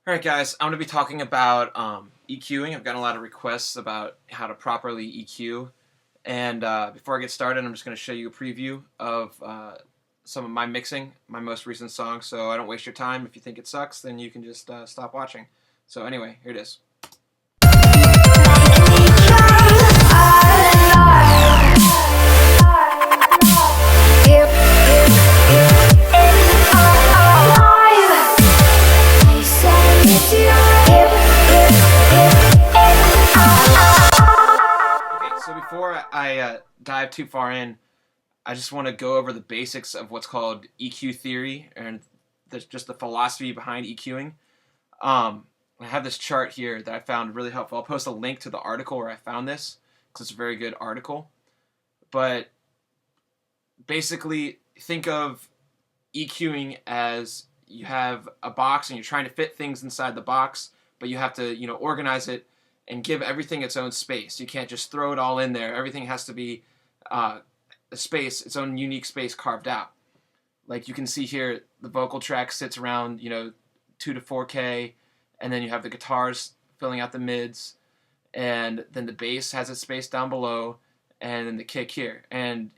Alright guys, I'm going to be talking about EQing. I've gotten a lot of requests about how to properly EQ. And before I get started, I'm just going to show you a preview of some of my mixing, my most recent song, so I don't waste your time. If you think it sucks, then you can just stop watching. So anyway, here it is. So before I dive too far in, I just want to go over the basics of what's called EQ theory and just the philosophy behind EQing. I have this chart here that I found really helpful. I'll post a link to the article where I found this because it's a very good article. But basically, think of EQing as you have a box and you're trying to fit things inside the box, but you have to, organize it and give everything its own space. You can't just throw it all in there. Everything has to be a space, its own unique space carved out. Like you can see here, the vocal track sits around, 2 to 4K, and then you have the guitars filling out the mids, and then the bass has its space down below, and then the kick here. And,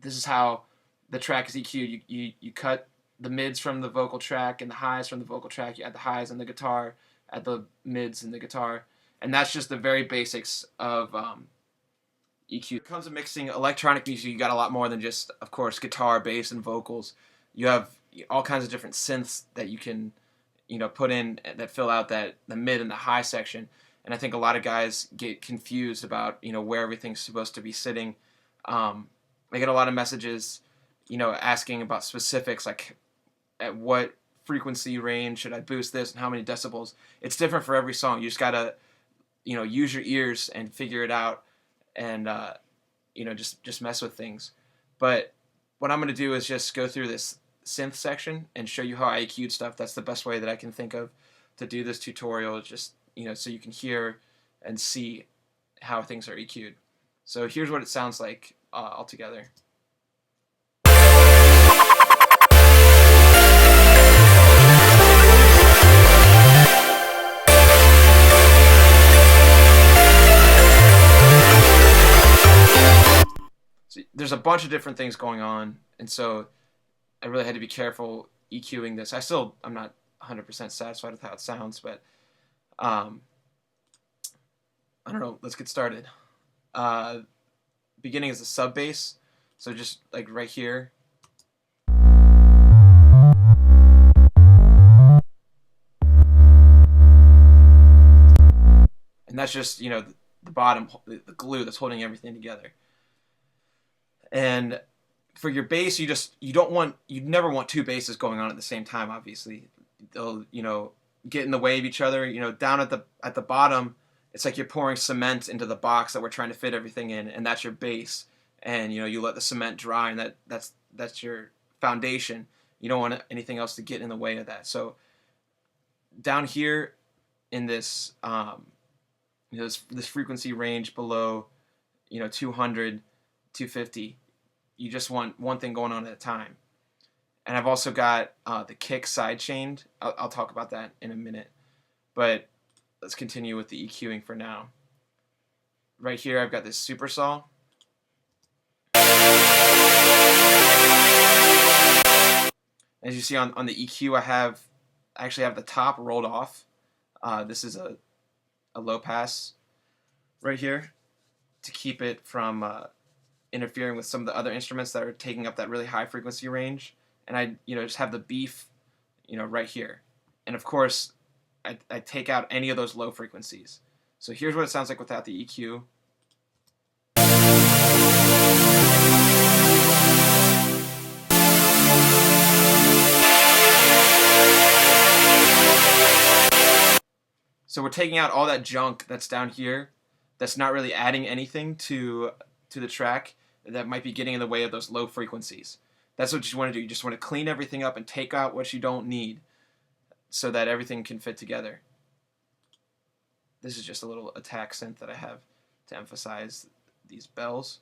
this is how the track is EQ'd. You cut the mids from the vocal track and the highs from the vocal track. You add the highs in the guitar, add the mids in the guitar, and that's just the very basics of EQ. When it comes to mixing electronic music, you got a lot more than just, of course, guitar, bass, and vocals. You have all kinds of different synths that you can, put in that fill out the mid and the high section. And I think a lot of guys get confused about, where everything's supposed to be sitting. I get a lot of messages, asking about specifics, like at what frequency range should I boost this and how many decibels. It's different for every song. You just gotta, use your ears and figure it out, and just mess with things. But what I'm gonna do is just go through this synth section and show you how I EQ'd stuff. That's the best way that I can think of to do this tutorial. Just so you can hear and see how things are EQ'd. So here's what it sounds like altogether. So there's a bunch of different things going on, and so I really had to be careful EQing this. I'm not 100% satisfied with how it sounds, but I don't know. Let's get started. Beginning is the sub bass, so just like right here. And that's just, the bottom, the glue that's holding everything together. And for your bass, you'd never want two basses going on at the same time, obviously. They'll, get in the way of each other. Down at the bottom, it's like you're pouring cement into the box that we're trying to fit everything in, and that's your bass. And, you let the cement dry, and that's your foundation. You don't want anything else to get in the way of that. So down here in this, this frequency range below, 200, 250, you just want one thing going on at a time. And I've also got the kick sidechained. I'll talk about that in a minute. But let's continue with the EQing for now. Right here, I've got this super saw. As you see on the EQ, I actually have the top rolled off. This is a low pass right here to keep it from interfering with some of the other instruments that are taking up that really high frequency range. And I just have the beef right here. And of course I take out any of those low frequencies. So here's what it sounds like without the EQ. So we're taking out all that junk that's down here that's not really adding anything to the track that might be getting in the way of those low frequencies. That's what you want to do. You just want to clean everything up and take out what you don't need so that everything can fit together. This is just a little attack synth that I have to emphasize these bells.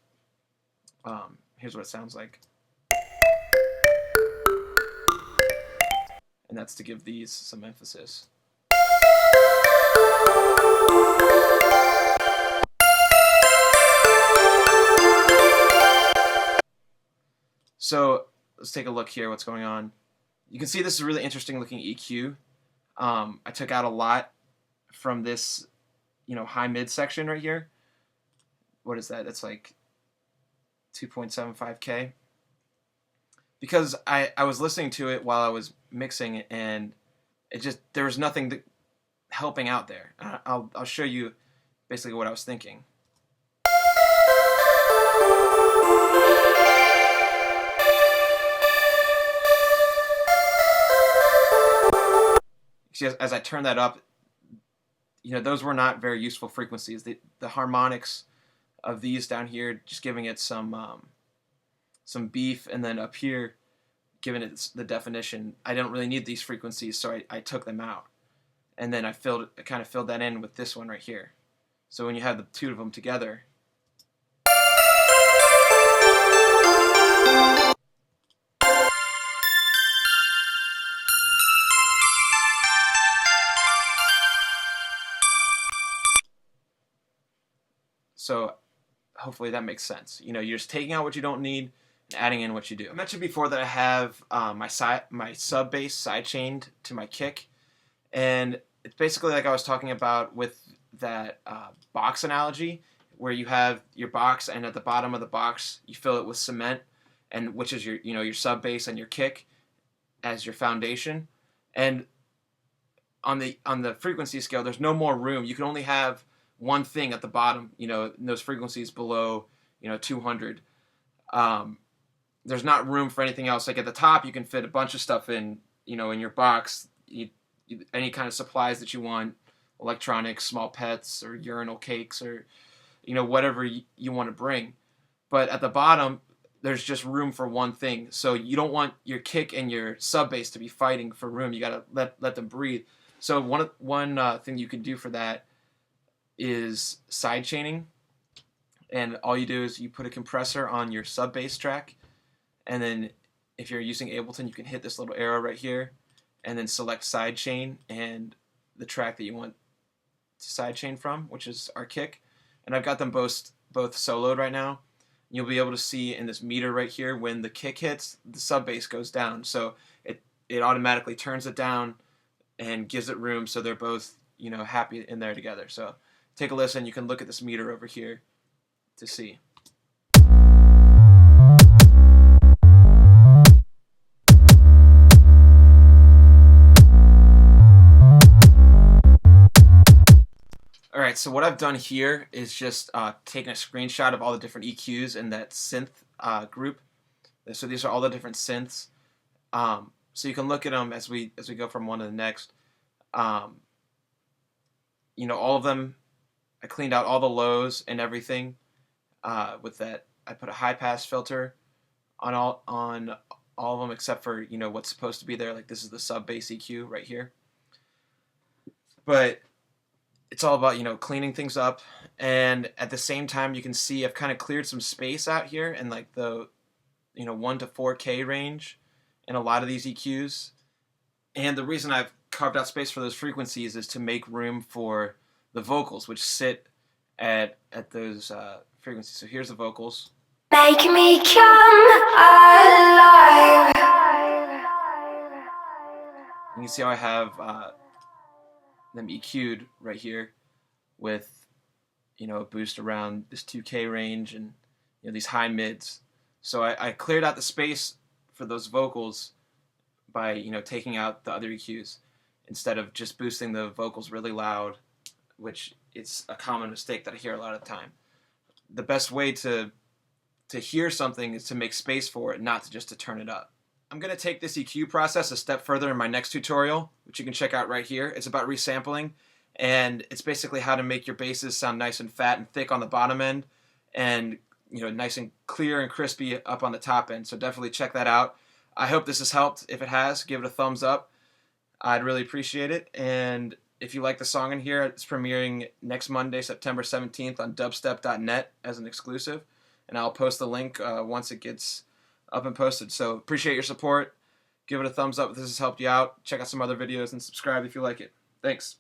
Here's what it sounds like. and that's to give these some emphasis. So let's take a look here what's going on. You can see this is a really interesting looking EQ. I took out a lot from this, high mid section right here. What is that? That's like 2.75K. Because I was listening to it while I was mixing it, and there was nothing helping out there. I'll show you basically what I was thinking. See, as I turn that up, those were not very useful frequencies. The harmonics of these down here, just giving it some beef, and then up here, giving it the definition. I didn't really need these frequencies, so I took them out, and then I kind of filled that in with this one right here. So when you have the two of them together, so hopefully that makes sense. You're just taking out what you don't need and adding in what you do. I mentioned before that I have my sub bass side chained to my kick, and it's basically like I was talking about with that box analogy, where you have your box, and at the bottom of the box you fill it with cement, and which is your sub bass and your kick as your foundation. And on the frequency scale, there's no more room. You can only have one thing at the bottom, in those frequencies below, 200. There's not room for anything else. Like at the top, you can fit a bunch of stuff in, in your box, any kind of supplies that you want, electronics, small pets, or urinal cakes, or, whatever you want to bring. But at the bottom, there's just room for one thing. So you don't want your kick and your sub bass to be fighting for room. You got to let them breathe. So one thing you can do for that is side chaining, and all you do is you put a compressor on your sub bass track, and then if you're using Ableton, you can hit this little arrow right here and then select side chain and the track that you want to side chain from, which is our kick. And I've got them both soloed right now. You'll be able to see in this meter right here, when the kick hits, the sub bass goes down, so it automatically turns it down and gives it room, so they're both happy in there together. So take a listen. You can look at this meter over here to see. Alright, so what I've done here is just taken a screenshot of all the different EQs in that synth group. So these are all the different synths. So you can look at them as we go from one to the next. All of them, I cleaned out all the lows and everything with that. I put a high pass filter on all of them except for what's supposed to be there. Like this is the sub bass EQ right here. But it's all about cleaning things up, and at the same time you can see I've kind of cleared some space out here in like the 1 to 4K range in a lot of these EQs. And the reason I've carved out space for those frequencies is to make room for the vocals, which sit at those frequencies. So here's the vocals. Make me come alive. You can see how I have them EQ'd right here with a boost around this 2K range and these high mids. So I cleared out the space for those vocals by taking out the other EQs instead of just boosting the vocals really loud, which it's a common mistake that I hear a lot of the time. The best way to hear something is to make space for it, not just to turn it up. I'm going to take this EQ process a step further in my next tutorial, which you can check out right here. It's about resampling, and it's basically how to make your basses sound nice and fat and thick on the bottom end, and nice and clear and crispy up on the top end. So definitely check that out. I hope this has helped. If it has, give it a thumbs up. I'd really appreciate it. And if you like the song in here, it's premiering next Monday, September 17th on dubstep.net as an exclusive, and I'll post the link once it gets up and posted. So appreciate your support, Give it a thumbs up if this has helped you out. Check out some other videos and subscribe if you like it. Thanks.